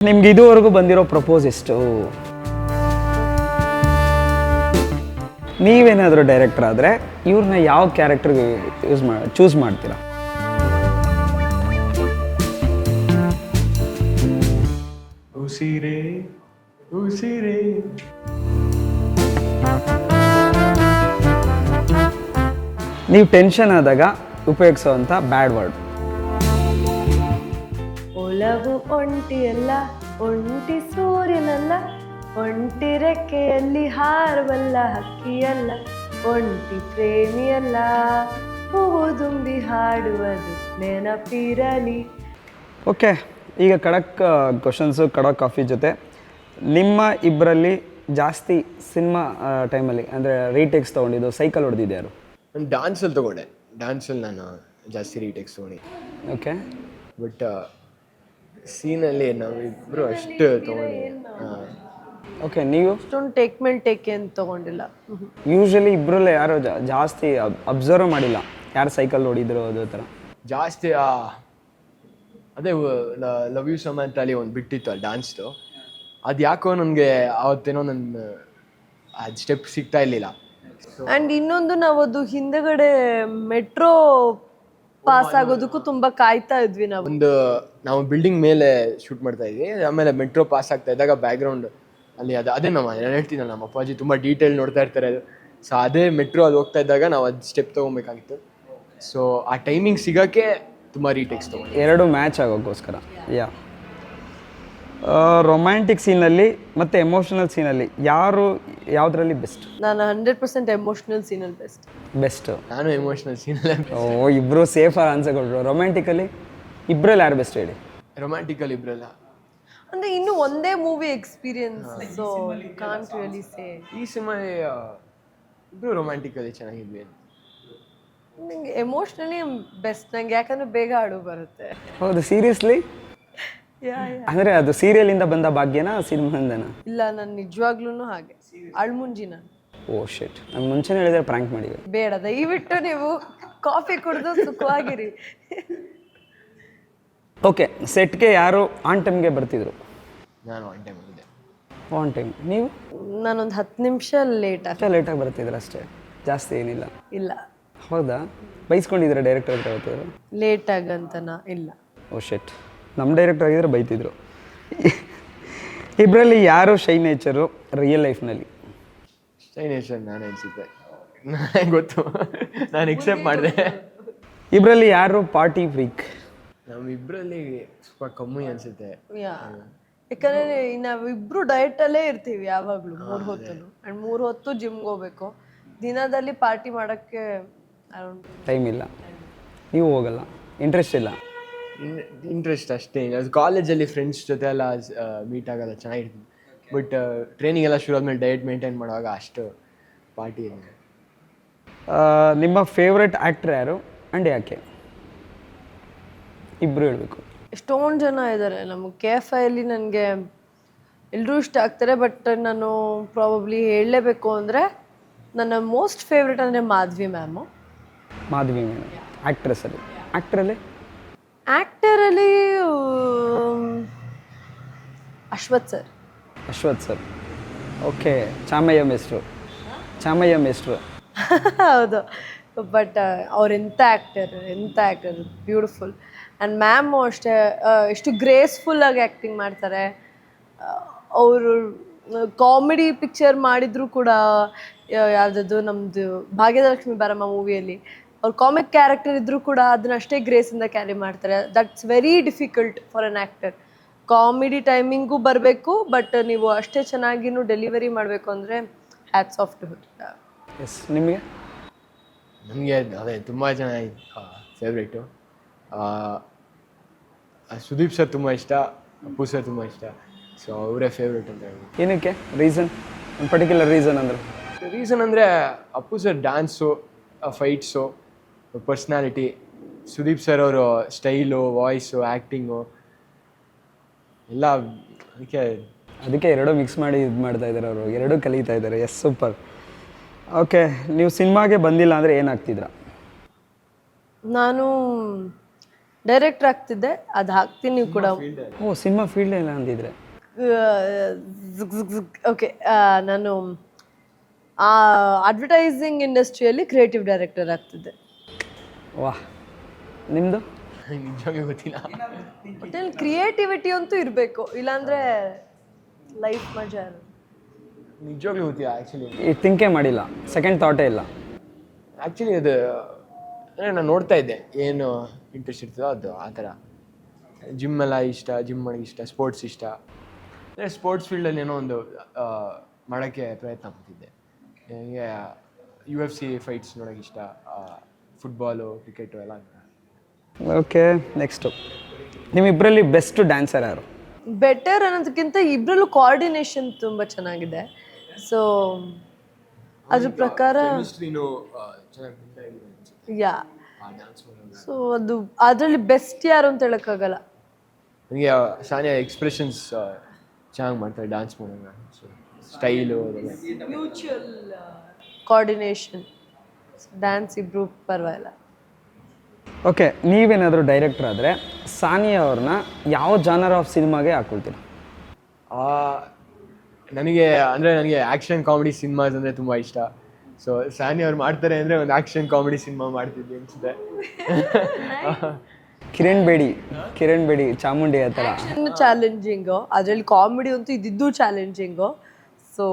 ನಿಮ್ಗೆ ಇದುವರೆಗೂ ಬಂದಿರೋ ಪ್ರಪೋಸ್ ಎಷ್ಟು? ನೀವೇನಾದರೂ ಡೈರೆಕ್ಟರ್ ಆದರೆ ಇವ್ರನ್ನ ಯಾವ ಕ್ಯಾರೆಕ್ಟರ್ಗೆ ಚೂಸ್ ಮಾಡ್ತೀರಾ? ಉಸಿರೇ ಉಸಿರೇ ನೀವು ಟೆನ್ಷನ್ ಆದಾಗ ಉಪಯೋಗಿಸೋವಂಥ ಬ್ಯಾಡ್ ವರ್ಡ್. ಒಲವು ಒಂಟಿಯಲ್ಲ, ಒಂಟಿ ಸೂರ್ಯನಲ್ಲ, ಒಂಟಿ ರೆಕ್ಕೆಯಲ್ಲಿ ಹಾರಬಲ್ಲ ಹಕ್ಕಿಯಲ್ಲ, ಒಂಟಿ ಪ್ರೇಮಿಯಲ್ಲ, ಹೂವು ತುಂಬಿ ಹಾಡುವುದು ನೆನಪಿರಲಿ. ಓಕೆ, ಈಗ ಖಡಕ್ ಕ್ವಶನ್ಸು ಖಡಕ್ ಕಾಫಿ ಜೊತೆ ನಿಮ್ಮ ಇಬ್ಬರಲ್ಲಿ ಜಾಸ್ತಿ ಸಿನಿಮಾ ಟೈಮಲ್ಲಿ ಅಂದರೆ ರೀಟೇಕ್ಸ್ ತೊಗೊಂಡಿದ್ದು ಸೈಕಲ್ ಹೊಡೆದಿದ್ದು ಯಾರು? ನಾನು ಡ್ಯಾನ್ಸಲ್ಲಿ ತೊಗೊಂಡೆ. ಡ್ಯಾನ್ಸಲ್ಲಿ ನಾನು ಜಾಸ್ತಿ ರೀಟೇಕ್ಸ್ ತೊಗೊಂಡೆ. ಓಕೆ, ಬಟ್ ಸೀನಲ್ಲಿ ನಾವಿಬ್ಬರು ಅಷ್ಟು ತೊಗೊಂಡೆ. ಓಕೆ, ನೀವು? ಅಷ್ಟೊಂದು ಟೇಕ್ ಮೇಲ್ ಟೇಕ್ ಏನು ತೊಗೊಂಡಿಲ್ಲ. ಯೂಶ್ವಲಿ ಇಬ್ಬರಲ್ಲೇ ಯಾರು ಜಾಸ್ತಿ ಅಬ್ಸರ್ವ್ ಮಾಡಿಲ್ಲ ಯಾರು ಸೈಕಲ್ ಹೊಡಿದ್ರು ಅದೇ ಥರ ಜಾಸ್ತಿ ಅದೇ ಲವ್ ಯು ಸಮಂತಲ್ಲಿ ಒಂದು ಬಿಟ್ಟಿತ್ತು ಅಲ್ಲಿ ಡ್ಯಾನ್ಸ್ದು. ಅದು ಯಾಕೋ ನನಗೆ ಆವತ್ತೇನೋ ನನ್ನ ಅದು ಸ್ಟೆಪ್ ಸಿಗ್ತಾ ಇರಲಿಲ್ಲ. ಆ್ಯಂಡ್ ಇನ್ನೊಂದು ನಾವು ಅದು ಹಿಂದೆಗಡೆ ಮೆಟ್ರೋ ಪಾಸ್ ಆಗೋದಕ್ಕೂ ತುಂಬ ಕಾಯ್ತಾ ಇದ್ವಿ ನಾವು. ನಾವು ಬಿಲ್ಡಿಂಗ್ ಮೇಲೆ ಶೂಟ್ ಮಾಡ್ತಾ ಇದ್ವಿ. ಆಮೇಲೆ ಮೆಟ್ರೋ ಪಾಸ್ ಆಗ್ತಾ ಇದ್ದಾಗ ಬ್ಯಾಕ್ಗ್ರೌಂಡ್ ಅಲ್ಲಿ ಅದೇ ನಾನು ಹೇಳ್ತೀನಲ್ಲ, ನಮ್ಮ ಅಪ್ಪಾಜಿ ತುಂಬ ಡೀಟೇಲ್ ನೋಡ್ತಾ ಇರ್ತಾರೆ. ಸೊ ಅದೇ ಮೆಟ್ರೋ ಅದು ಹೋಗ್ತಾ ಇದ್ದಾಗ ನಾವು ಅದು ಸ್ಟೆಪ್ ತೊಗೊಬೇಕಾಗಿತ್ತು. ಸೊ ಆ ಟೈಮಿಂಗ್ ಸಿಗೋಕ್ಕೆ ತುಂಬ ರೀಟೇಕ್ಸ್ ತೊಗೊಂಡು. ಎರಡು ಮ್ಯಾಚ್ ಆಗೋಕ್ಕೋಸ್ಕರ. ಯಾ, ರೊಮ್ಯಾಂಟಿಕ್ ಸೀನಲ್ಲಿ ಮತ್ತು ಎಮೋಷನಲ್ ಸೀನಲ್ಲಿ ಯಾವುದರಲ್ಲಿ ಬೆಸ್ಟ್? ನಾನು 100% ಎಮೋಷ್ನಲ್ ಸೀನಲ್ಲಿ ಬೆಸ್ಟು. ನಾನು ಎಮೋಷ್ನಲ್ ಸೀನಲ್ಲೇ. ಇಬ್ಬರು ಸೇಫ್ ಆನ್ಸರ್ ಕೊಟ್ಟರು. ರೊಮ್ಯಾಂಟಿಕಲ್ಲಿ ಇಬ್ಬರಲ್ಲಿ ಯಾರು ಬೆಸ್ಟ್ ಹೇಳಿ? ರೊಮ್ಯಾಂಟಿಕಲ್ ಇಬ್ಬರಲ್ಲ, ಅಂದರೆ ಇನ್ನು ಒಂದೇ movie experience, so can't really say. ಈ ಸಮಯ ಇಬ್ಬರು ರೊಮ್ಯಾಂಟಿಕಲಿ ಚೆನ್ನಾಗಿದ್ವಿ. ನಂಗೆ ಎಮೋಷ್ನಲಿ ಬೆಸ್ಟ್ ನಂಗೆ, ಯಾಕಂದರೆ ಬೇಗ ಹಾಡು ಬರುತ್ತೆ. ಹೌದು, ಸೀರಿಯಸ್ಲಿ? ಅಂದರೆ ಅದು ಸೀರಿಯಲಿಂದ ಬಂದ ಭಾಗ್ಯನಾ ಸಿನಿಮಾದಿಂದನಾ? ಇಲ್ಲ, ನಾನು ನಿಜವಾಗ್ಲೂ ಹಾಗೆ ಅಳ್ಮುಂಜಿ ನಾನು. ಓ ಶೆಟ್, ನಾನು ಮುಂಚೆನೇ ಹೇಳಿದ್ರೆ ಪ್ರ್ಯಾಂಕ್ ಮಾಡಿವೆ. ಬೇಡ, ದಯವಿಟ್ಟು ನೀವು ಕಾಫಿ ಕುಡಿದು ಸುಖವಾಗಿರಿ. ಓಕೆ, ಸೆಟ್ಗೆ ಯಾರು ಆನ್ ಟೈಮ್ಗೆ ಬರ್ತಿದ್ರು? ನಾನು ಒನ್ ಟೈಮ್ ಬಂದಿದ್ದೆ. On time. ನೀವು? ನಾನೊಂದು 10 ನಿಮಿಷ ಲೇಟಾಗಿ ಬರ್ತಿದ್ರು ಅಷ್ಟೇ, ಜಾಸ್ತಿ ಏನಿಲ್ಲ. ಇಲ್ಲ. ಹೌದಾ? ಬೈಸ್ಕೊಂಡಿದ್ರೆ ಡೈರೆಕ್ಟರ್ ಹತ್ರ ಬರ್ತಿದ್ರು? ಲೇಟಾಗಂತನಾ? ಇಲ್ಲ. ಓ ಶೆಟ್, ನಮ್ಮ ಡೈರೆಕ್ಟರ್ ಆಗಿದ್ರೆ ಬೈತಿದ್ರು. ಇಬ್ಬರಲ್ಲಿ ಯಾರು ಶೈ ನೇಚರು ರಿಯಲ್ ಲೈಫ್ನಲ್ಲಿ? ಶೈ ನೇಚರ್ ನಾನೇ ಅನಿಸುತ್ತೆ. ನನಗೆ ಗೊತ್ತು, ನಾನು ಎಕ್ಸೆಪ್ಟ್ ಮಾಡಿದೆ. ಇಬ್ಬರಲ್ಲಿ ಯಾರು ಪಾರ್ಟಿ ಫ್ರೀಕ್? ನಮ್ಮಿಬ್ಬರಲ್ಲಿ ಸ್ವಲ್ಪ ಕಮ್ಮಿ ಅನಿಸುತ್ತೆ. ಯಾಕಂದರೆ ನಾವಿಬ್ರು ಡಯಟಲ್ಲೇ ಇರ್ತೀವಿ ಯಾವಾಗಲೂ, 3 ಹೊತ್ತು. ಆ್ಯಂಡ್ 3 ಹೊತ್ತು ಜಿಮ್ಗೆ ಹೋಗ್ಬೇಕು. ದಿನದಲ್ಲಿ ಪಾರ್ಟಿ ಮಾಡೋಕ್ಕೆ ಟೈಮ್ ಇಲ್ಲ. ನೀವು ಹೋಗಲ್ಲ, ಇಂಟ್ರೆಸ್ಟ್ ಇಲ್ಲ? ಇಂಟ್ರೆಸ್ಟ್ ಅಷ್ಟೇ. ಅದು ಕಾಲೇಜಲ್ಲಿ ಫ್ರೆಂಡ್ಸ್ ಜೊತೆ ಎಲ್ಲ ಮೀಟ್ ಆಗೋಲ್ಲ, ಚೆನ್ನಾಗಿರ್ತೀನಿ. ಬಟ್ ಟ್ರೈನಿಂಗ್ ಎಲ್ಲ ಶುರು ಆದಮೇಲೆ ಡಯಟ್ ಮೇಂಟೈನ್ ಮಾಡುವಾಗ ಅಷ್ಟು ಪಾರ್ಟಿ ಇಲ್ಲ. ನಿಮ್ಮ ಫೇವ್ರೆಟ್ ಆ್ಯಕ್ಟ್ರ್ ಯಾರು ಆ್ಯಂಡ್ ಯಾಕೆ? ಇಬ್ಬರು ಹೇಳಬೇಕು. ಎಷ್ಟೊಂದು ಜನ ಇದ್ದಾರೆ ನಮ್ಮ KFIಯಲ್ಲಿ. ನನಗೆ ಎಲ್ಲರೂ ಇಷ್ಟ ಆಗ್ತಾರೆ, ಬಟ್ ನಾನು ಪ್ರಾಬಬ್ಲಿ ಹೇಳಲೇಬೇಕು ಅಂದರೆ ನನ್ನ ಮೋಸ್ಟ್ ಫೇವ್ರೆಟ್ ಅಂದರೆ ಮಾಧವಿ ಮ್ಯಾಮು. ಮಾಧವಿ ಮ್ಯಾಮ್. ಆ್ಯಕ್ಟ್ರೆಸ್ಸಲ್ಲಿ? ಆ್ಯಕ್ಟರಲ್ಲಿ ಅಶ್ವಥ್ ಸರ್. ಓಕೆ, ಚಾಮಯ್ಯ ಮೇಸ್ಟ್ರು. ಹೌದು, ಬಟ್ ಅವ್ರು ಎಂಥ ಆ್ಯಕ್ಟರ್, ಬ್ಯೂಟಿಫುಲ್. ಆ್ಯಂಡ್ ಮ್ಯಾಮು ಅಷ್ಟೇ, ಎಷ್ಟು ಗ್ರೇಸ್ಫುಲ್ಲಾಗಿ ಆ್ಯಕ್ಟಿಂಗ್ ಮಾಡ್ತಾರೆ. ಅವರು ಕಾಮಿಡಿ ಪಿಕ್ಚರ್ ಮಾಡಿದರೂ ಕೂಡ, ಯಾವುದದು ನಮ್ಮದು ಭಾಗ್ಯದಲಕ್ಷ್ಮಿ ಬಾರಮ್ಮ ಮೂವಿಯಲ್ಲಿ ಅವ್ರು ಕಾಮಿಕ್ ಕ್ಯಾರೆಕ್ಟರ್ ಇದ್ದರೂ ಕೂಡ ಅದನ್ನ ಅಷ್ಟೇ ಗ್ರೇಸಿಂದ ಕ್ಯಾರಿ ಮಾಡ್ತಾರೆ. That's very difficult for an actor. Comedy ಟೈಮಿಂಗೂ ಬರಬೇಕು, ಬಟ್ ನೀವು ಅಷ್ಟೇ ಚೆನ್ನಾಗಿನೂ ಡೆಲಿವರಿ ಮಾಡಬೇಕು ಅಂದರೆ hats off to him. Yes, ನಿಮಗೆ? ನನಗೆ ಅದೇ ತುಂಬ ಜನ ಫೇವ್ರೇಟು. ಸುದೀಪ್ ಸರ್ ತುಂಬ ಇಷ್ಟ, ಅಪ್ಪು ಸರ್ ತುಂಬ ಇಷ್ಟ. ಸೊ ಅವರೇ ಫೇವ್ರೇಟ್ ಅಂತ ಹೇಳಿ. ಏನಕ್ಕೆ ರೀಸನ್? ಒಂದು ಪರ್ಟಿಕ್ಯುಲರ್ ರೀಸನ್ ಅಂದರೆ Appu sir dance, fights, personality. Sudeep sir ಅವರು ಸ್ಟೈಲು, ವಾಯ್ಸು, ಆ್ಯಕ್ಟಿಂಗು ಎಲ್ಲ ಅದಕ್ಕೆ ಎರಡೂ ಮಿಕ್ಸ್ ಮಾಡಿ ಇದು ಮಾಡ್ತಾ ಇದ್ದಾರೆ ಅವರು, ಎರಡೂ ಕಲಿತಾ ಇದ್ದಾರೆ. S, super. ಓಕೆ, ನೀವು ಸಿನಿಮಾಗೆ ಬಂದಿಲ್ಲ ಅಂದರೆ ಏನಾಗ್ತಿದ್ರ? ನಾನು ಡೈರೆಕ್ಟರ್ ಆಗ್ತಿದ್ದೆ, ಅದು ಹಾಕ್ತೀನಿ ನೀವು ಕೂಡ. ಓ ಸಿನಿಮಾ ಫೀಲ್ಡ್ ಇಲ್ಲ ಅಂದಿದ್ರೆ. ಓಕೆ, ನಾನು ಅಡ್ವರ್ಟೈಸಿಂಗ್ ಇಂಡಸ್ಟ್ರಿಯಲ್ಲಿ ಕ್ರಿಯೇಟಿವ್ ಡೈರೆಕ್ಟರ್ ಆಗ್ತಿದ್ದೆ. ವಾಹ್, ನಿಮ್ಮದು? ನಿಜವಾಗ್ಲೂ ಗೊತ್ತಿಲ್ಲ. ಒಟ್ಟಲ್ಲಿ ಕ್ರಿಯೇಟಿವಿಟಿ ಅಂತೂ ಇರಬೇಕು, ಇಲ್ಲಾಂದರೆ ಲೈಫ್ ಮಜಾ ಇರಲ್ಲ. ನಿಜವಾಗ್ಲೂ ಗೊತ್ತಿಲ್ಲ ಆ್ಯಕ್ಚುಲಿ. ಈ ಥಿಂಕೇ ಮಾಡಿಲ್ಲ, ಸೆಕೆಂಡ್ ಥಾಟೇ ಇಲ್ಲ. ಆ್ಯಕ್ಚುಲಿ ಅದು ಅಂದರೆ ನಾನು ನೋಡ್ತಾ ಇದ್ದೆ ಏನು ಇಂಟ್ರೆಸ್ಟ್ ಇರ್ತದೋ ಅದು ಆ ಥರ. ಜಿಮ್ ಎಲ್ಲ ಇಷ್ಟ, ಜಿಮ್ ಮಾಡೋಕ್ಕೆ ಇಷ್ಟ, ಸ್ಪೋರ್ಟ್ಸ್ ಇಷ್ಟ. ಅಂದರೆ ಸ್ಪೋರ್ಟ್ಸ್ ಫೀಲ್ಡಲ್ಲಿ ಏನೋ ಒಂದು ಮಾಡೋಕ್ಕೆ ಪ್ರಯತ್ನ ಪಡ್ತಿದ್ದೆ. ನನಗೆ UFC ಫೈಟ್ಸ್ ನೋಡೋಕ್ಕೆ ಇಷ್ಟ, ಫುಟ್ಬಾಲು, ಕ್ರಿಕೆಟು ಎಲ್ಲ. ಓಕೆ, ನೆಕ್ಸ್ಟು ನಿಮ್ಮಿಬ್ಬರಲ್ಲಿ ಬೆಸ್ಟ್ ಡ್ಯಾನ್ಸರ್ ಯಾರು? ಬೆಟರ್ ಅನ್ನೋದಕ್ಕಿಂತ ಇಬ್ಬರಲ್ಲೂ ಕೋಆರ್ಡಿನೇಷನ್ ತುಂಬ ಚೆನ್ನಾಗಿದೆ. ಸೊ ಅದ್ರ ಪ್ರಕಾರ ಯಾ, ಸೊ ಅದು ಅದರಲ್ಲಿ ಬೆಸ್ಟ್ ಯಾರು ಅಂತ ಹೇಳೋಕ್ಕಾಗಲ್ಲ. ನನಗೆ ಸಾನಿಯಾ ಎಕ್ಸ್ಪ್ರೆಷನ್ಸ್ ಚೆನ್ನಾಗಿ ಮಾಡ್ತಾರೆ ಡ್ಯಾನ್ಸ್ ಮಾಡುವಾಗ. ಸೊ ಸ್ಟೈಲು ಅದೆಲ್ಲ. ಮ್ಯೂಚುವಲ್ ಕೋಆರ್ಡಿನೇಷನ್, ಡ್ಯಾನ್ಸ್ ಇಬ್ಬರು ಪರವಾಗಿಲ್ಲ. ಓಕೆ, ನೀವೇನಾದರೂ ಡೈರೆಕ್ಟರ್ ಆದರೆ ಸಾನಿಯಾ ಅವ್ರನ್ನ ಯಾವ ಜಾನರ್ ಆಫ್ ಸಿನಿಮಾಗೆ ಹಾಕ್ಕೊಳ್ತೀರ? ನನಗೆ ಆ್ಯಕ್ಷನ್ ಕಾಮಿಡಿ ಸಿನಿಮಾಸ್ ಅಂದರೆ ತುಂಬ ಇಷ್ಟ. ಸೊ ಸಾನಿಯಾ ಅವ್ರು ಮಾಡ್ತಾರೆ ಅಂದರೆ ಒಂದು ಆ್ಯಕ್ಷನ್ ಕಾಮಿಡಿ ಸಿನಿಮಾ ಮಾಡ್ತಿದ್ವಿ ಅನಿಸುತ್ತೆ. ಕಿರಣ್ ಬೇಡಿ ಚಾಮುಂಡಿ ಆ ಥರ. ಚಾಲೆಂಜಿಂಗು, ಅದರಲ್ಲಿ ಕಾಮಿಡಿ ಅಂತೂ ಇದ್ದಿದ್ದು challenging. So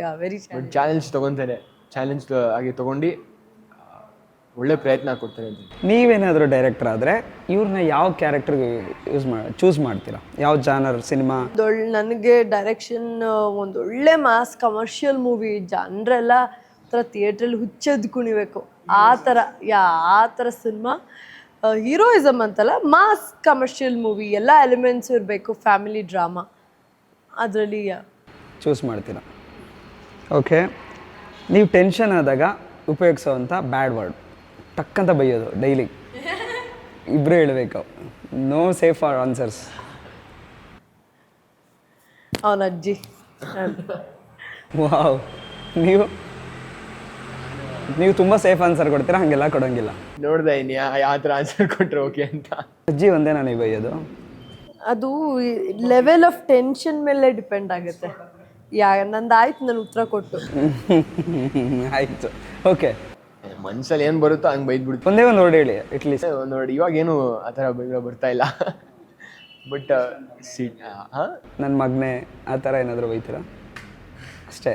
ya, very challenge ತೊಗೊತಾರೆ, ಚಾಲೆಂಜ್ ಆಗಿ ತೊಗೊಂಡು ಒಳ್ಳೆ ಪ್ರಯತ್ನ ಕೊಡ್ತಾರೆ ಅಂತ. ನೀವೇನಾದರೂ ಡೈರೆಕ್ಟರ್ ಆದರೆ ಇವ್ರನ್ನ ಯಾವ ಕ್ಯಾರೆಕ್ಟರ್ಗೆ ಚೂಸ್ ಮಾಡ್ತೀರಾ? ಯಾವ ಜಾನರ್ ಸಿನಿಮಾ? ನನಗೆ ಡೈರೆಕ್ಷನ್ ಒಂದು ಒಳ್ಳೆ ಮಾಸ್ ಕಮರ್ಷಿಯಲ್ ಮೂವಿ, ಜನರೆಲ್ಲ ಥರ ಥಿಯೇಟ್ರಲ್ಲಿ ಹುಚ್ಚದ್ದು ಕುಣಿಬೇಕು ಆ ಥರ ಸಿನಿಮಾ. ಹೀರೋಯಿಸಮ್ ಅಂತಲ್ಲ, ಮಾಸ್ ಕಮರ್ಷಿಯಲ್ ಮೂವಿ, ಎಲ್ಲ ಎಲಿಮೆಂಟ್ಸು ಇರಬೇಕು, ಫ್ಯಾಮಿಲಿ ಡ್ರಾಮಾ, ಅದರಲ್ಲಿ ಚೂಸ್ ಮಾಡ್ತೀರಾ. ಓಕೆ, ನೀವು ಟೆನ್ಷನ್ ಆದಾಗ ಉಪಯೋಗಿಸೋವಂಥ ಬ್ಯಾಡ್ ವರ್ಡ್, ಟಕ್ಕಂತ ಬೈಯೋದು ಡೈಲಿ, ಇಬ್ಬರು ಹೇಳಬೇಕು, ನೋ ಸೇಫ್ ಫಾರ್ ಆನ್ಸರ್ಸ್. ಅವನ ಅಜ್ಜಿ. ವಾವ್, ನೀವು ತುಂಬ ಸೇಫ್ ಆನ್ಸರ್ ಕೊಡ್ತೀರಾ, ಹಾಗೆಲ್ಲ ಕೊಡೋಂಗಿಲ್ಲ. ನೋಡ್ದೆ ಇನ್ನು ಯಾವ ಥರ ಆನ್ಸರ್ ಕೊಟ್ಟರೆ ಓಕೆ ಅಂತ. ಅಜ್ಜಿ ಒಂದೇನಾ ನೀವು ಬೈಯೋದು? ಅದು ಲೆವೆಲ್ ಆಫ್ ಟೆನ್ಷನ್ ಮೇಲೆ ಡಿಪೆಂಡ್ ಆಗುತ್ತೆ. ನಂದಾಯ್ತು, ನಾನು ಉತ್ತರ ಕೊಟ್ಟು. ಆಯಿತು, ಓಕೆ. ಮನ್ಸಲ್ಲಿ ಏನು ಬರುತ್ತೋ ಹಂಗೆ ಬೈದ್ಬಿಡ್ತು. ಒಂದೇ ಒಂದು ವರ್ಡ್ ಹೇಳಿ ಅಟ್ಲೀಸ್ಟ್. ಒಂದು ವರ್ಡ್ ಇವಾಗೇನು ಆ ಥರ ಬರ್ತಾ ಇಲ್ಲ. ಬಟ್ ನನ್ನ ಮಗನೇ ಆ ಥರ ಏನಾದರೂ ಬೈತೀರಾ? ಅಷ್ಟೇ.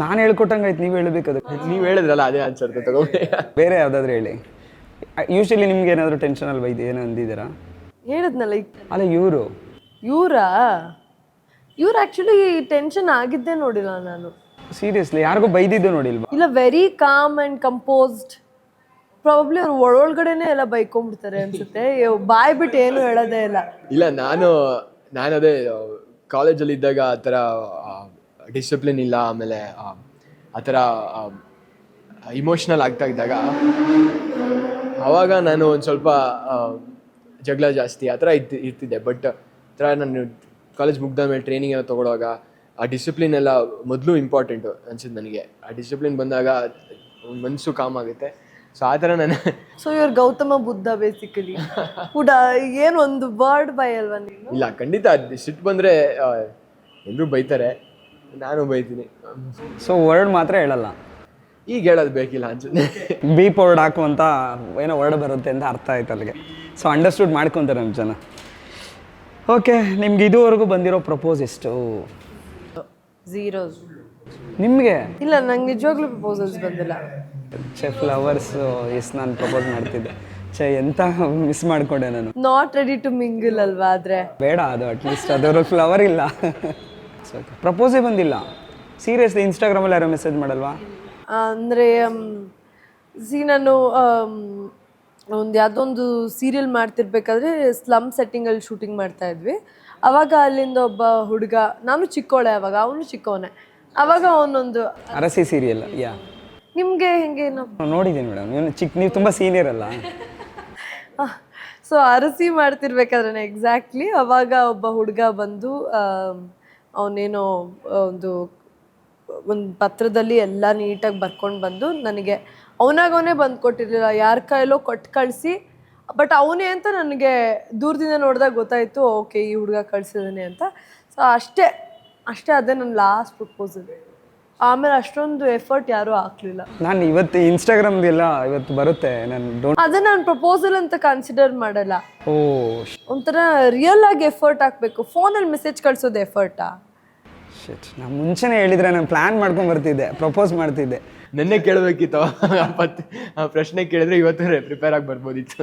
ನಾನು ಹೇಳ್ಕೊಟ್ಟಂಗಾಯ್ತು, ನೀವು ಹೇಳಬೇಕು. ಅದಕ್ಕೆ ನೀವು ಹೇಳಿದ್ರಲ್ಲ ಅದೇ ಆನ್ಸರ್ ತಗೊಂಡೆ. ಬೇರೆ ಯಾವುದಾದ್ರೂ ಹೇಳಿ. ಯೂಶ್ವಲಿ ನಿಮ್ಗೆ ಏನಾದರೂ ಟೆನ್ಷನಲ್ಲಿ ಬೈದು ಏನೋ ಅಂದಿದ್ದೀರಾ? ಹೇಳಿದ್ನಲ್ಲ ಈಗ. ಅಲ್ಲ, ಇವ್ರು ಆ್ಯಕ್ಚುಲಿ ಟೆನ್ಷನ್ ಆಗಿದ್ದೇ ನೋಡಿಲ್ಲ ನಾನು. ಸೀರಿಯಸ್ಲಿ ಯಾರಿಗೂ ಬೈದಿದ್ದು ನೋಡಿಲ್ವಾ? ಇಲ್ಲ, very calm and composed. Probably ಅವ್ರು ಒಳಗಡೆನೆ ಎಲ್ಲ ಬೈಕೊಂಡ್ಬಿಡ್ತಾರೆ ಅನ್ಸುತ್ತೆ, ಬಾಯ್ ಬಿಟ್ಟು ಏನು ಹೇಳೋದೇ ಇಲ್ಲ. ಇಲ್ಲ, ನಾನು ಅದೇ ಕಾಲೇಜಲ್ಲಿ ಇದ್ದಾಗ ಆ ಥರ ಡಿಸಿಪ್ಲಿನ್ ಇಲ್ಲ, ಆಮೇಲೆ ಆ ಥರ ಇಮೋಷ್ನಲ್ ಆಗ್ತಾ ಇದ್ದಾಗ ಆವಾಗ ನಾನು ಒಂದು ಸ್ವಲ್ಪ ಜಗಳ ಜಾಸ್ತಿ ಆ ಥರ ಇರ್ತಿದ್ದೆ. ಬಟ್ ಆ ಥರ ನಾನು ಕಾಲೇಜ್ ಮುಗ್ದ ಮೇಲೆ ಟ್ರೈನಿಂಗ್ ಎಲ್ಲ ತೊಗೊಳುವಾಗ ಆ ಡಿಸಿಪ್ಲಿನ್ ಎಲ್ಲ ಮೊದಲು ಇಂಪಾರ್ಟೆಂಟು ಅನ್ಸುತ್ತೆ ನನಗೆ. ಆ ಡಿಸಿಪ್ಲಿನ್ ಬಂದಾಗ ಮನಸ್ಸು ಕಾಮ್ ಆಗುತ್ತೆ. ಸೊ ಆ ಥರ ನಾನು ಇವ್ರು ಗೌತಮ ಬುದ್ಧ ಬೇಸಿಕಲಿ ಕೂಡ. ಏನು ಒಂದು ವರ್ಡ್ ಬೈಯಲ್ವಾ ನೀನು? ಇಲ್ಲ, ಖಂಡಿತ ಸಿಟ್ಟು ಬಂದರೆ ಎಲ್ಲರೂ ಬೈತಾರೆ, ನಾನು ಬೈತೀನಿ. ಸೊ ವರ್ಡ್ ಮಾತ್ರ ಹೇಳಲ್ಲ. ಈಗ ಹೇಳೋದು ಬೇಕಿಲ್ಲ ಅನ್ಸುತ್ತೆ. ಬೀಪ್ ವರ್ಡ್ ಹಾಕುವಂಥ ಏನೋ ವರ್ಡ್ ಬರುತ್ತೆ ಅಂತ ಅರ್ಥ ಆಯ್ತು ಅಲ್ಲಿಗೆ. ಸೊ ಅಂಡರ್ಸ್ಟುಡ್ ಮಾಡ್ಕೊತಾರೆ ನಮ್ಮ ಜನ. ಓಕೆ, ನಿಮ್ಗೆ ಇದುವರೆಗೂ ಬಂದಿರೋ ಪ್ರಪೋಸ್ ಎಷ್ಟು? 0. ನಿಮಗೆ? ಇಲ್ಲ, ನಂಗೆ ನಿಜವಾಗ್ಲೂ ಪ್ರಪೋಸಲ್ಸ್ ಬಂದಿಲ್ಲ. ಫ್ಲವರ್ಸು ನಾನು ಪ್ರಪೋಸ್ ಮಾಡ್ತಿದ್ದೆ. ಎಂತ ಮಿಸ್ ಮಾಡ್ಕೊಂಡೆ ನಾನು. ನಾಟ್ ರೆಡಿ ಟು ಮಿಂಗಲ್ ಅಲ್ವಾ? ಆದರೆ ಬೇಡ, ಅದು ಅಟ್ಲೀಸ್ಟ್ ಅದರ ಫ್ಲವರ್ ಇಲ್ಲ. ಪ್ರಪೋಸೇ ಬಂದಿಲ್ಲ. ಸೀರಿಯಸ್ಲಿ ಇನ್ಸ್ಟಾಗ್ರಾಮಲ್ಲಿ ಯಾರೋ ಮೆಸೇಜ್ ಮಾಡಲ್ವಾ? ಅಂದರೆ ನಾನು ಯಾವುದೋ ಒಂದು ಸೀರಿಯಲ್ ಮಾಡ್ತಿರ್ಬೇಕಾದ್ರೆ ಸ್ಲಮ್ ಸೆಟ್ಟಿಂಗಲ್ಲಿ ಶೂಟಿಂಗ್ ಮಾಡ್ತಾ ಇದ್ವಿ. ಅವಾಗ ಅಲ್ಲಿಂದ ಒಬ್ಬ ಹುಡುಗ, ನಾನು ಚಿಕ್ಕವಳೆ ಅವಾಗ, ಅವನು ಚಿಕ್ಕವನೇ. ಅವಾಗ ಅವನೊಂದು ಅರಸಿ ಸೀರಿಯಲ್. ಯಾ, ನಿಮಗೆ ಹೆಂಗೆ? ನೋಡಿದ್ದೀನಿ ಮೇಡಮ್, ನೀವು ತುಂಬ ಸೀನಿಯರ್ ಅಲ್ಲ. ಸೊ ಅರಸಿ ಮಾಡ್ತಿರ್ಬೇಕಾದ್ರೆ ಎಕ್ಸಾಕ್ಟ್ಲಿ ಅವಾಗ ಒಬ್ಬ ಹುಡುಗ ಬಂದು ಅವನೇನೋ ಒಂದು ಪತ್ರದಲ್ಲಿ ಎಲ್ಲ ನೀಟಾಗಿ ಬರ್ಕೊಂಡು ಬಂದು ನನಗೆ ಅವನಾಗವನೇ ಬಂದು ಕೊಟ್ಟಿರಲಿಲ್ಲ, ಯಾರ ಕೈಲೋ ಕೊಟ್ಟು ಕಳಿಸಿ ಬಟ್ ಅವನೇ ಅಂತ ನನಗೆ ದೂರದಿಂದ ನೋಡಿದಾಗ ಗೊತ್ತಾಯಿತು, ಓಕೆ ಈ ಹುಡುಗ ಕಳ್ಸಿದ್ದಾನೆ ಅಂತ. ಸೊ ಅಷ್ಟೇ ಅದೇ ನನ್ನ ಲಾಸ್ಟ್ ಪ್ರಪೋಸಲ್. ಆಮೇಲೆ ಅಷ್ಟೊಂದು ಎಫರ್ಟ್ ಯಾರೂ ಹಾಕ್ಲಿಲ್ಲ. ನಾನು ಇವತ್ತು ಇನ್ಸ್ಟಾಗ್ರಾಮ್ದೆಲ್ಲ ಇವತ್ತು ಬರುತ್ತೆ, ನಾನು ಅದನ್ನ ನಾನು ಪ್ರಪೋಸಲ್ ಅಂತ ಕನ್ಸಿಡರ್ ಮಾಡಲ್ಲ. ಓ ಒಂಥರ ರಿಯಲ್ ಆಗಿ ಎಫರ್ಟ್ ಹಾಕ್ಬೇಕು. ಫೋನಲ್ಲಿ ಮೆಸೇಜ್ ಕಳ್ಸೋದು ಎಫರ್ಟಾ? ಶಿಟ್, ನಾನು ಮುಂಚೆನೇ ಹೇಳಿದ್ರೆ ನಾನು ಪ್ಲ್ಯಾನ್ ಮಾಡ್ಕೊಂಡು ಬರ್ತಿದ್ದೆ, ಪ್ರಪೋಸ್ ಮಾಡ್ತಿದ್ದೆ. ನೆನ್ನೆ ಕೇಳಬೇಕಿತ್ತು ಆ ಪ್ರಶ್ನೆ ಕೇಳಿದ್ರೆ ಇವತ್ತು ಪ್ರಿಪೇರ್ ಆಗಿ ಬರ್ಬೋದಿತ್ತು.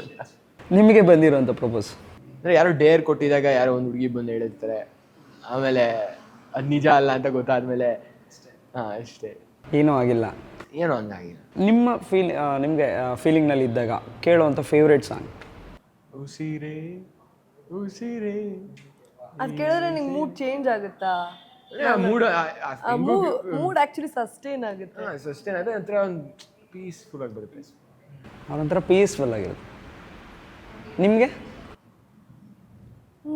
ನಿಮಗೆ ಬಂದಿರೋಂಥ ಪ್ರಪೋಸ್ ಅಂದರೆ ಯಾರೋ ಡೇರ್ ಕೊಟ್ಟಿದಾಗ ಯಾರೋ ಒಂದು ಹುಡುಗಿ ಬಂದು ಹೇಳಿರ್ತಾರೆ, ಆಮೇಲೆ ಅದು ನಿಜ ಅಲ್ಲ ಅಂತ ಗೊತ್ತಾದ್ಮೇಲೆ ಹಾಂ ಅಷ್ಟೇ, ಏನೂ ಆಗಿಲ್ಲ. ಏನೋ ಹಂಗಾಗಿಲ್ಲ. ನಿಮ್ಮ ನಿಮಗೆ ಫೀಲಿಂಗ್ನಲ್ಲಿ ಇದ್ದಾಗ ಕೇಳೋವಂಥ ಫೇವ್ರೇಟ್ ಸಾಂಗ್? ಉಸಿರೇ ಉಸಿರೇ. ಅದು ಕೇಳಿದ್ರೆ ನಿಂಗೆ ಮೂಡ್ ಚೇಂಜ್ ಆಗುತ್ತಾ? ಮೂಡ್ ಆಕ್ಚುಲಿ ಸಸ್ಟೈನ್ ಆಗುತ್ತೆ. ಸಸ್ಟೈನ್ ಆದರೆ ಒಂಥರ ಒಂದು ಪೀಸ್ಫುಲ್ ಆಗಿ ಬರುತ್ತೆ. ಅವನೊಂಥರ ಪೀಸ್ಫುಲ್ ಆಗಿರುತ್ತೆ. ನಿಮಗೆ?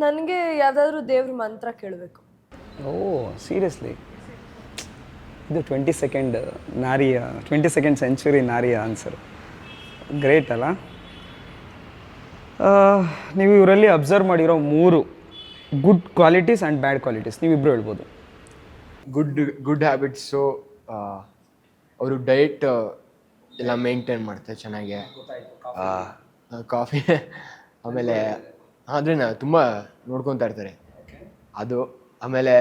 ನನಗೆ ಯಾವುದಾದ್ರೂ ದೇವ್ರ ಮಂತ್ರ ಕೇಳಬೇಕು. ಓ ಸೀರಿಯಸ್ಲಿ? ಇದು 22nd ಸೆಂಚುರಿ ನಾರಿಯ ಆನ್ಸರ್. ಗ್ರೇಟ್ ಅಲ್ಲ? ನೀವು ಇವರಲ್ಲಿ ಅಬ್ಸರ್ವ್ ಮಾಡಿರೋ 3 good qualities and bad qualities ನೀವಿಬ್ಬರು ಹೇಳ್ಬೋದು. ಗುಡ್ ಹ್ಯಾಬಿಟ್ಸು, ಅವರು ಡಯಟ್ ಎಲ್ಲ ಮೇಂಟೈನ್ ಮಾಡ್ತಾರೆ ಚೆನ್ನಾಗೆ, ಕಾಫಿ ಆಮೇಲೆ ಅಂದರೆ ತುಂಬ ನೋಡ್ಕೊತಾ ಇರ್ತಾರೆ ಅದು. ಆಮೇಲೆ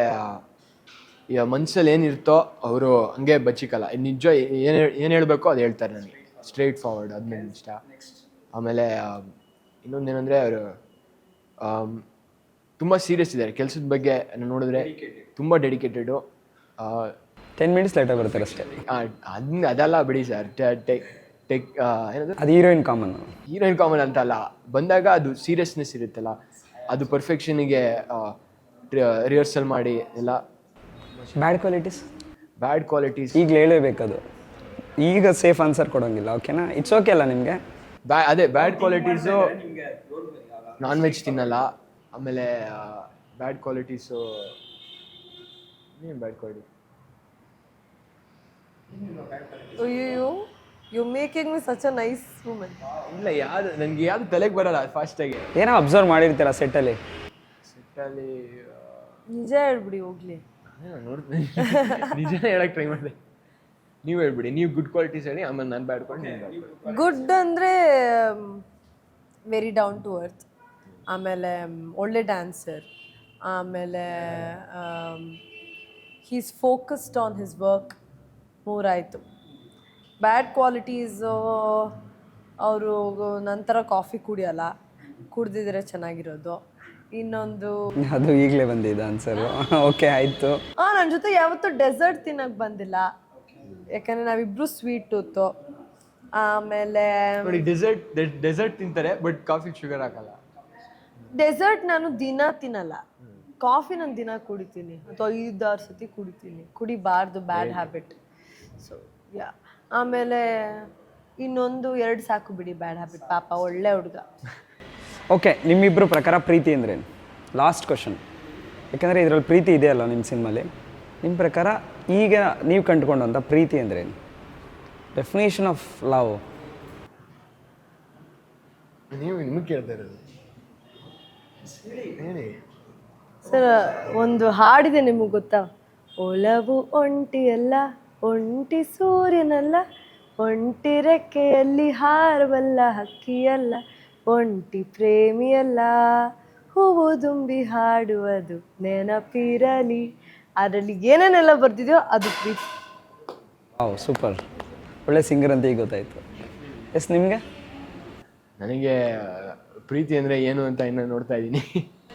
ಈಗ ಮನ್ಸಲ್ಲಿ ಏನಿರುತ್ತೋ ಅವರು ಹಂಗೆ ಬಚ್ಚಿಕಲ್ಲ, ನಿಜ ಏನು ಹೇಳಬೇಕೋ ಅದು ಹೇಳ್ತಾರೆ ನನಗೆ, ಸ್ಟ್ರೈಟ್ ಫಾರ್ವರ್ಡ್, ಅದು ನನಗೆ ಇಷ್ಟ. ಆಮೇಲೆ ಇನ್ನೊಂದೇನೆಂದರೆ ಅವರು ತುಂಬ ಸೀರಿಯಸ್ ಇದ್ದಾರೆ ಕೆಲಸದ ಬಗ್ಗೆ ನೋಡಿದ್ರೆ, ತುಂಬ ಡೆಡಿಕೇಟೆಡು. 10 ಮಿನಿಟ್ಸ್ ಲೇಟಾಗಿ ಬರ್ತಾರೆ ಅಷ್ಟೇ. ಅದೆಲ್ಲ ಬಿಡಿ ಸರ್, ಏನದು ಅದು ಹೀರೋಯಿನ್ ಕಾಮನ್ ಅಂತ ಅಲ್ಲ, ಬಂದಾಗ ಅದು ಸೀರಿಯಸ್ನೆಸ್ ಇರುತ್ತಲ್ಲ, ಅದು ಪರ್ಫೆಕ್ಷನಿಗೆ ರಿಹರ್ಸಲ್ ಮಾಡಿ ಎಲ್ಲ. ಬ್ಯಾಡ್ ಕ್ವಾಲಿಟೀಸ್ ಈಗಲೇ ಹೇಳಬೇಕದು, ಈಗ ಸೇಫ್ ಆನ್ಸರ್ ಕೊಡೋಂಗಿಲ್ಲ, ಓಕೆನಾ? ಇಟ್ಸ್ ಓಕೆ ಅಲ್ಲ ನಿಮಗೆ? ಅದೇ ಬ್ಯಾಡ್ ಕ್ವಾಲಿಟೀಸು, ನಾನ್ ವೆಜ್ ತಿನ್ನಲ್ಲ. ಆಮೇಲೆ ಬ್ಯಾಡ್ ಕ್ವಾಲಿಟೀಸು ಬ್ಯಾಡ್ ಕ್ವಾಲಿಟಿ ಅಯ್ಯೋ, you making me such a nice woman. ಇಲ್ಲ, ನನಗೆ ಯಾವುದು ತಲೆಗೆ ಬರಲ್ಲ ಫಾಸ್ಟಾಗಿ. ಏನೋ ಅಬ್ಸರ್ವ್ ಮಾಡಿರ್ತೀರ ಸೆಟ್ಟಲ್ಲಿ? ನಿಜ ಹೇಳ್ಬಿಡಿ ಹೋಗ್ಲಿ. ನೋಡ್ತೀನಿ, ನಿಜನೇ ಹೇಳಕ್ಕೆ ಟ್ರೈ ಮಾಡಿದೆ. ನೀವು ಹೇಳ್ಬಿಡಿ, ನೀವು ಗುಡ್ ಕ್ವಾಲಿಟೀಸ್ ಹೇಳಿ, ಆಮೇಲೆ ನಾನು ಬ್ಯಾಡ್ ಕ್ವಾಲಿಟಿ. ಗುಡ್ ಅಂದರೆ ವೆರಿ ಡೌನ್ ಟು ಅರ್ತ್, ಆಮೇಲೆ ಒಳ್ಳೆ ಡ್ಯಾನ್ಸರ್, ಆಮೇಲೆ he is focused on his work. 3 ಆಯಿತು. ಬ್ಯಾಡ್ ಕ್ವಾಲಿಟೀಸು, ಅವರು ನಂತರ ಕಾಫಿ ಕುಡಿಯಲ್ಲ, ಕುಡ್ದಿದ್ರೆ ಚೆನ್ನಾಗಿರೋದು. ಇನ್ನೊಂದು ಅದು ಈಗಲೇ ಬಂದಿದೆ ಆನ್ಸರು, ಓಕೆ ಆಯಿತು. ನನ್ನ ಜೊತೆ ಯಾವತ್ತೂ ಡೆಸರ್ಟ್ ತಿನ್ನಕ್ಕೆ ಬಂದಿಲ್ಲ, ಯಾಕಂದರೆ ನಾವಿಬ್ಬರು ಸ್ವೀಟ್ ಟೂತು. ಆಮೇಲೆ ನೋಡಿ, ಡೆಸರ್ಟ್ ತಿಂತಾರೆ ಬಟ್ ಕಾಫಿ ಶುಗರ್ ಹಾಕಲ್ಲ. ಡೆಸರ್ಟ್ ನಾನು ದಿನ ತಿನ್ನಲ್ಲ, ಕಾಫಿ ನಾನು ದಿನ ಕುಡಿತೀನಿ, ಅಥವಾ 5-6 ಸತಿ ಕುಡಿತೀನಿ. ಕುಡಿಬಾರ್ದು, ಬ್ಯಾಡ್ ಹ್ಯಾಬಿಟ್. ಸೊ ಯಾ, ಆಮೇಲೆ ಇನ್ನೊಂದು 2 ಸಾಕು ಬಿಡಿ ಬ್ಯಾಡ್ ಹ್ಯಾಬಿಟ್. ಪಾಪ ಒಳ್ಳೆ ಹುಡುಗ. ಓಕೆ, ನಿಮ್ಮಿಬ್ಬರು ಪ್ರಕಾರ ಪ್ರೀತಿ ಅಂದ್ರೇನು? ಲಾಸ್ಟ್ ಕ್ವಶನ್, ಯಾಕಂದರೆ ಇದರಲ್ಲಿ ಪ್ರೀತಿ ಇದೆಯಲ್ಲ ನಿಮ್ಮ ಸಿನಿಮಾಲಿ. ನಿಮ್ಮ ಪ್ರಕಾರ ಈಗ ನೀವು ಕಂಡುಕೊಂಡಂಥ ಪ್ರೀತಿ ಅಂದ್ರೇನು? Definition of love. ನಿಮಗೆ ಕೇಳ್ತಾ ಇರೋದು ಸರ್, ಒಂದು ಹಾಡಿದೆ, ನಿಮಗೆ ಗೊತ್ತಾ? ಒಲವು ಒಂಟಿಯಲ್ಲ, ಒಂಟಿ ಸೂರ್ಯನಲ್ಲ, ಒಂಟಿ ರೆಕ್ಕೆಯಲ್ಲಿ ಹಾರವಲ್ಲ ಹಕ್ಕಿಯಲ್ಲ, ಒಂಟಿ ಪ್ರೇಮಿಯಲ್ಲ, ಹೂವು ದುಂಬಿ ಹಾಡುವುದು ನೆನಪಿರಲಿ. ಅದರಲ್ಲಿ ಏನೇನೆಲ್ಲ ಬರ್ತಿದೆಯೋ ಅದು ಪ್ರೀತಿ. ಸೂಪರ್, ಒಳ್ಳೆ ಸಿಂಗರ್ ಅಂತ ಈಗ ಗೊತ್ತಾಯಿತು. ಎಸ್, ನಿಮಗೆ? ನನಗೆ ಪ್ರೀತಿ ಅಂದರೆ ಏನು ಅಂತ ಇನ್ನೂ ನೋಡ್ತಾ ಇದ್ದೀನಿ.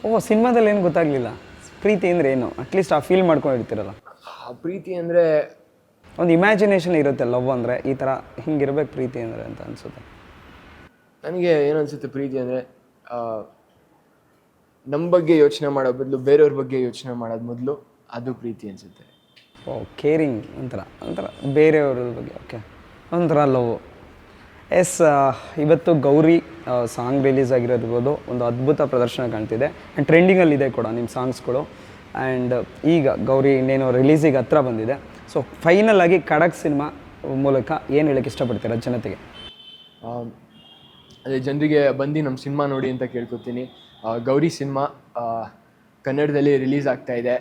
ಓ, ಸಿನಿಮಾದಲ್ಲಿ ಏನು ಗೊತ್ತಾಗಲಿಲ್ಲ ಪ್ರೀತಿ ಅಂದರೆ ಏನು? ಅಟ್ಲೀಸ್ಟ್ ಆ ಫೀಲ್ ಮಾಡ್ಕೊಂಡಿರ್ತೀರಲ್ಲ. ಪ್ರೀತಿ ಅಂದರೆ ಒಂದು ಇಮ್ಯಾಜಿನೇಷನ್ ಇರುತ್ತೆ, ಲವ್ ಅಂದರೆ ಈ ಥರ ಹಿಂಗಿರ್ಬೇಕು ಪ್ರೀತಿ ಅಂದರೆ ಅಂತ ಅನಿಸುತ್ತೆ. ನನಗೆ ಏನು ಅನಿಸುತ್ತೆ, ಪ್ರೀತಿ ಅಂದರೆ ನಮ್ಮ ಬಗ್ಗೆ ಯೋಚನೆ ಮಾಡೋ ಬದಲು ಬೇರೆಯವ್ರ ಬಗ್ಗೆ ಯೋಚನೆ ಮಾಡೋದು ಮೊದಲು, ಅದು ಪ್ರೀತಿ ಅನಿಸುತ್ತೆ. ಓ, ಕೇರಿಂಗ್ ಒಂಥರ ಬೇರೆಯವ್ರ ಬಗ್ಗೆ. ಓಕೆ, ಒಂಥರ ಲವ್. ಎಸ್, ಇವತ್ತು ಗೌರಿ ಸಾಂಗ್ ರಿಲೀಸ್ ಆಗಿರೋದಿರ್ಬೋದು, ಒಂದು ಅದ್ಭುತ ಪ್ರದರ್ಶನ ಕಾಣ್ತಿದೆ ಆ್ಯಂಡ್ ಟ್ರೆಂಡಿಂಗಲ್ಲಿದೆ ಕೂಡ ನಿಮ್ಮ ಸಾಂಗ್ಸ್ಗಳು. ಆ್ಯಂಡ್ ಈಗ ಗೌರಿ ಇನ್ನೇನೋ ರಿಲೀಸಿಗೆ ಹತ್ರ ಬಂದಿದೆ. ಸೊ ಫೈನಲ್ ಆಗಿ ಖಡಕ್ ಸಿನಿಮಾ ಮೂಲಕ ಏನು ಹೇಳಕ್ಕೆ ಇಷ್ಟಪಡ್ತೀರಾ ಜನತೆಗೆ? ಅದೇ ಜನರಿಗೆ ಬಂದು ನಮ್ಮ ಸಿನಿಮಾ ನೋಡಿ ಅಂತ ಕೇಳ್ಕೊತೀನಿ. ಗೌರಿ ಸಿನಿಮಾ ಕನ್ನಡದಲ್ಲಿ ರಿಲೀಸ್ ಆಗ್ತಾ ಇದೆ.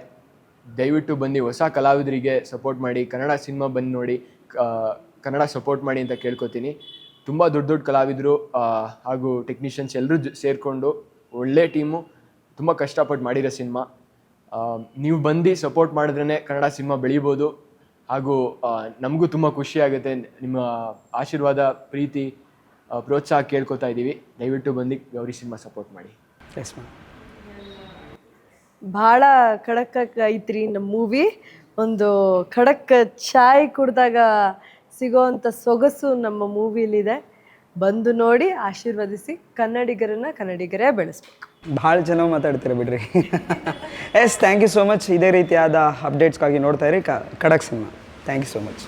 ದಯವಿಟ್ಟು ಬಂದು ಹೊಸ ಕಲಾವಿದರಿಗೆ ಸಪೋರ್ಟ್ ಮಾಡಿ, ಕನ್ನಡ ಸಿನಿಮಾ ಬಂದು ನೋಡಿ, ಕನ್ನಡ ಸಪೋರ್ಟ್ ಮಾಡಿ ಅಂತ ಕೇಳ್ಕೊತೀನಿ. ತುಂಬ ದೊಡ್ಡ ದೊಡ್ಡ ಕಲಾವಿದರು ಹಾಗೂ ಟೆಕ್ನಿಷಿಯನ್ಸ್ ಎಲ್ಲರೂ ಸೇರಿಕೊಂಡು ಒಳ್ಳೆ ಟೀಮು, ತುಂಬ ಕಷ್ಟಪಟ್ಟು ಮಾಡಿರೋ ಸಿನಿಮಾ. ನೀವು ಬಂದು ಸಪೋರ್ಟ್ ಮಾಡಿದ್ರೇ ಕನ್ನಡ ಸಿನಿಮಾ ಬೆಳಿಬೋದು. ಹಾಗೂ ನಮಗೂ ತುಂಬ ಖುಷಿಯಾಗುತ್ತೆ. ನಿಮ್ಮ ಆಶೀರ್ವಾದ, ಪ್ರೀತಿ, ಪ್ರೋತ್ಸಾಹ ಕೇಳ್ಕೊತಾ ಇದ್ದೀವಿ. ದಯವಿಟ್ಟು ಬಂದು ಗೌರಿ ಸಿನಿಮಾ ಸಪೋರ್ಟ್ ಮಾಡಿ. Yes ma'am. ಭಾಳ ಖಡಕ್ ಐತ್ರಿ ನಮ್ಮ ಮೂವಿ. ಒಂದು ಖಡಕ್ ಚಾಯ್ ಕುಡಿದಾಗ ಸಿಗೋವಂಥ ಸೊಗಸು ನಮ್ಮ ಮೂವಿಲಿದೆ. ಬಂದು ನೋಡಿ, ಆಶೀರ್ವದಿಸಿ, ಕನ್ನಡಿಗರೇ ಬೆಳೆಸ್ಬೇಕು. ಭಾಳ ಚೆನ್ನಾಗಿ ಮಾತಾಡ್ತೀರ ಬಿಡ್ರಿ. Yes, thank you so much. ಇದೇ ರೀತಿಯಾದ ಅಪ್ಡೇಟ್ಸ್ಗಾಗಿ ನೋಡ್ತಾ ಇರಿ Khadak cinema. Thank you so much.